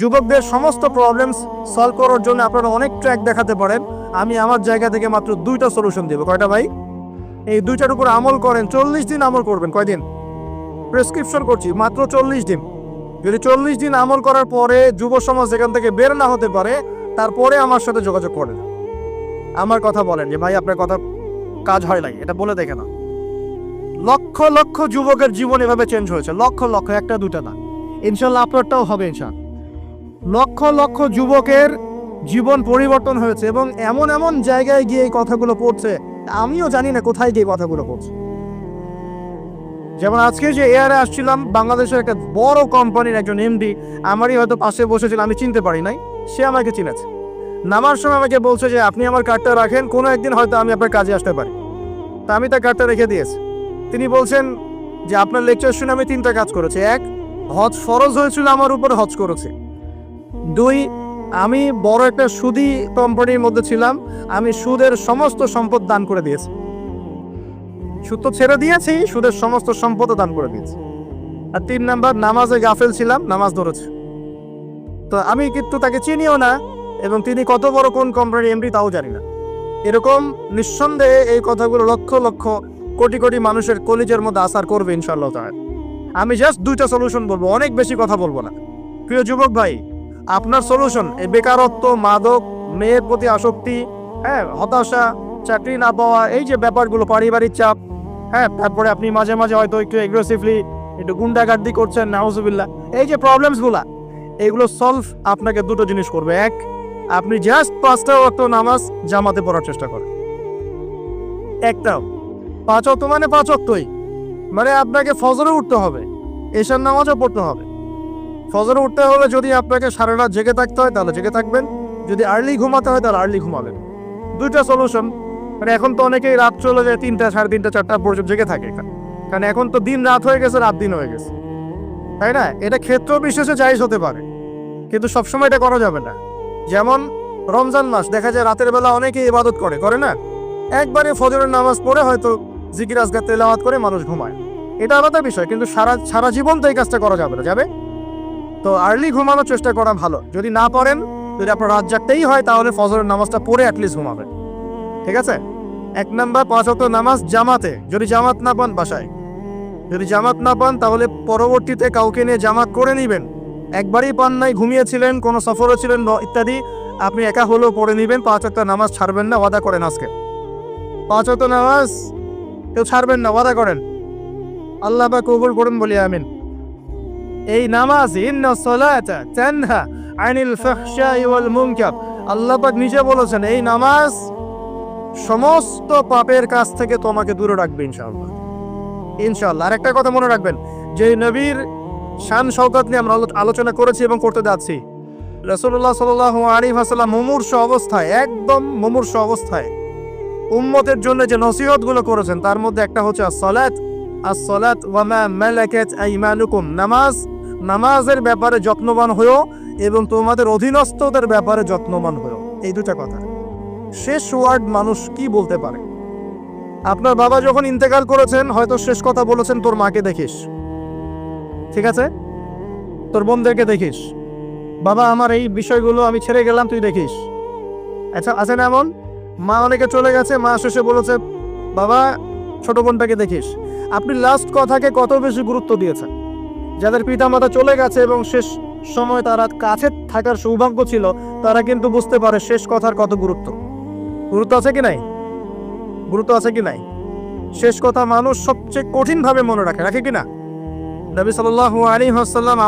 যুবকদের সমস্ত problems solve করার জন্য আপনারা অনেক ট্র্যাক দেখাতে পারেন, আমি আমার জায়গা থেকে মাত্র 2টা সলিউশন দেবো। কয়টা ভাই? এই 2টার উপর আমল করেন, 40 দিন আমল করবেন। কয়দিন? প্রেসক্রিপশন করছি, মাত্র 40 দিন। যদি 40 দিন আমল করার পরে যুব সমাজ এখান থেকে বের না হতে পারে, তারপরে আমার সাথে যোগাযোগ করেন, আমার কথা বলেন যে ভাই আপনার কথা কাজ হয় নাই, এটা বলে দেখে না। লক্ষ লক্ষ যুবকের জীবন এভাবে চেঞ্জ হয়েছে, লক্ষ লক্ষ, একটা দুটা না। ইনশাল্লাহ আপনারটাও হবে ইনশাল্লাহ। লক্ষ লক্ষ যুবকের জীবন পরিবর্তন হয়েছে এবং এমন এমন জায়গায় গিয়ে এই কথাগুলো পড়ছে, আমিও জানি না কোথায় গিয়ে কথাগুলো পড়ছে। যেমন আজকে যে এয়ারে আসছিলাম, বাংলাদেশের একটা বড় কোম্পানির একজন এমডি আমারই হয়তো পাশে বসেছিল, আমি চিনতে পারি নাই, সে আমাকে চিনেছে। নামার সময় আমাকে বলছে যে আপনি আমার কার্ডটা রাখেন, কোনো একদিন হয়তো আমি আপনার কাজে আসতে পারি। তা আমি তার কার্ডটা রেখে দিয়েছি। তিনি বলছেন যে আপনার লেকচার শুনে আমি 3টা কাজ করেছি। 1, হজ ফরজ হয়েছিল আমার উপর, হজ করেছি। 2, আমি বড় একটা সুদী কোম্পানির মধ্যে ছিলাম, আমি সুদের সমস্ত সম্পদ দান করে দিয়েছি। সুদ তো ছেড়ে দিয়েছি, সুদের সমস্ত সম্পদও দান করে দিয়েছি। আর 3 নাম্বার, নামাজে গাফেল ছিলাম, নামাজ ধরেছি। তো আমি কিন্তু তাকে চিনিও না এবং তিনি কত বড় কোন কোম্পানির এমডি তাও জানি না। এরকম নিঃসন্দেহে এই কথাগুলো লক্ষ লক্ষ কোটি কোটি মানুষের কলিজের মধ্যে আসার করবে ইনশাআল্লাহ তাআলা। আমি জাস্ট 2টা সলিউশন বলবো, অনেক বেশি কথা বলবো না। প্রিয় যুবক ভাই, আপনার সলিউশন এই বেকারত্ব, মাদক, মেয়ের প্রতি আসক্তি, হতাশা, চাকরি না পাওয়া, এই যে ব্যাপারগুলো, পারিবারিক চাপ, তারপরে আপনি মাঝে মাঝে হয়তো একটু এগ্রেসিভলি একটু গুন্ডাগার্দি করছেন, নাউজুবিল্লাহ, এই যে প্রবলেমসগুলা, এইগুলো সলভ আপনাকে 2টো জিনিস করবে। 1, আপনি জাস্ট 5টা ওয়াক্ত নামাজ জামাতে পড়ার চেষ্টা করেন। একটাও 5 ওয়াক্ত মানে 5 ওয়াক্তই, মানে আপনাকে ফজরে উঠতে হবে, এশার নামাজও পড়তে হবে। ফজরে উঠতে হলে যদি আপনাকে সারা রাত জেগে থাকতে হয় তাহলে জেগে থাকবেন, যদি আর্লি ঘুমাতে হয় তাহলে আর্লি ঘুমাবেন। 2টা সলিউশন। মানে এখন তো অনেকেই রাত চলে যায় 3টা, 3:30, 4টা পর্যন্ত জেগে থাকে, কারণ এখন তো দিন রাত হয়ে গেছে, রাত দিন হয়ে গেছে, তাই না? এটা ক্ষেত্র বিশেষে জায়েজ হতে পারে, কিন্তু সবসময় এটা করা যাবে না। যেমন রমজান মাস, দেখা যায় রাতের বেলা অনেকেই ইবাদত করে না, একবারে ফজরের নামাজ পড়ে হয়তো জিকির আজকার তেলাওয়াত করে মানুষ ঘুমায়, এটা আলাদা বিষয়, কিন্তু সারা জীবন তো এই কাজটা করা যাবে না, যাবে? তো আর্লি ঘুমানোর চেষ্টা করা ভালো। যদি না পারেন, যদি আপনার রাত জাগতেই হয়, তাহলে ফজরের নামাজটা পড়ে অ্যাটলিস্ট ঘুমাবেন, ঠিক আছে? 1 নাম্বার, 5 ওয়াক্ত নামাজ জামাতে। যদি জামাত না পান বাসায়, যদি জামাত না পান তাহলে পরবর্তীতে কাউকে নিয়ে জামাত করে নেবেন। একবারই পান নাই, ঘুমিয়েছিলেন, কোনো সফরে ছিলেন ইত্যাদি, আপনি একা হলেও পড়ে নেবেন। 5 ওয়াক্ত নামাজ ছাড়বেন না, ওয়াদা করেন আজকে 5 ওয়াক্ত নামাজ কেউ ছাড়বেন না, ওয়াদা করেন। আল্লাহ পাক কবুল করুন, বলি আমিন। এই নামাজ, ইন্না সালাতা তানহা আনিল ফাহশাই ওয়াল মুনকার, আল্লাহ পাক নিজে বলেছেন এই নামাজ সমস্ত পাপের কাছ থেকে তোমাকে দূরে রাখবে ইনশাআল্লাহ, ইনশাআল্লাহ। আর একটা কথা মনে রাখবেন, যে নবীর শান শওকত নিয়ে আমরা আলোচনা করেছি এবং করতে যাচ্ছি, রাসূলুল্লাহ সাল্লাল্লাহু আলাইহি ওয়াসাল্লাম মুমূর্ষু অবস্থায়, একদম মুমূর্ষু অবস্থায় উম্মতের জন্য যে নসিহতগুলো করেছেন, তার মধ্যে একটা হচ্ছে as-salat ওয়া মা মালাকাত আইমানুকুম, নামাজের ব্যাপারে যত্নবান হও এবং তোমাদের অধীনস্থদের ব্যাপারে যত্নবান হও। এই 2টা কথা। শেষ ওয়ার্ড মানুষ কি বলতে পারে? আপনার বাবা যখন ইন্তেকাল করেছেন, হয়তো শেষ কথা বলেছেন তোর মাকে দেখিস, ঠিক আছে, তোর বোনদেরকে দেখিস, বাবা আমার এই বিষয়গুলো আমি ছেড়ে গেলাম, তুই দেখিস। আচ্ছা, আছে না এমন? মা অনেকে চলে গেছে, মা শেষে বলেছে বাবা ছোট বোনটাকে দেখিস। আপনি লাস্ট কথাকে কত বেশি গুরুত্ব দিয়েছেন? যাদের পিতামাতা চলে গেছে এবং শেষ সময় তারা কাছে থাকার সৌভাগ্য ছিল, তারা কিন্তু বুঝতে পারে শেষ কথার কত গুরুত্ব আছে কি নাই, গুরুত্ব আছে কি নাই। শেষ কথা মানুষ সবচেয়ে কঠিন ভাবে মনে রাখে কি না? নবী সাল্লাল্লাহু আলাইহি ওয়াসাল্লাম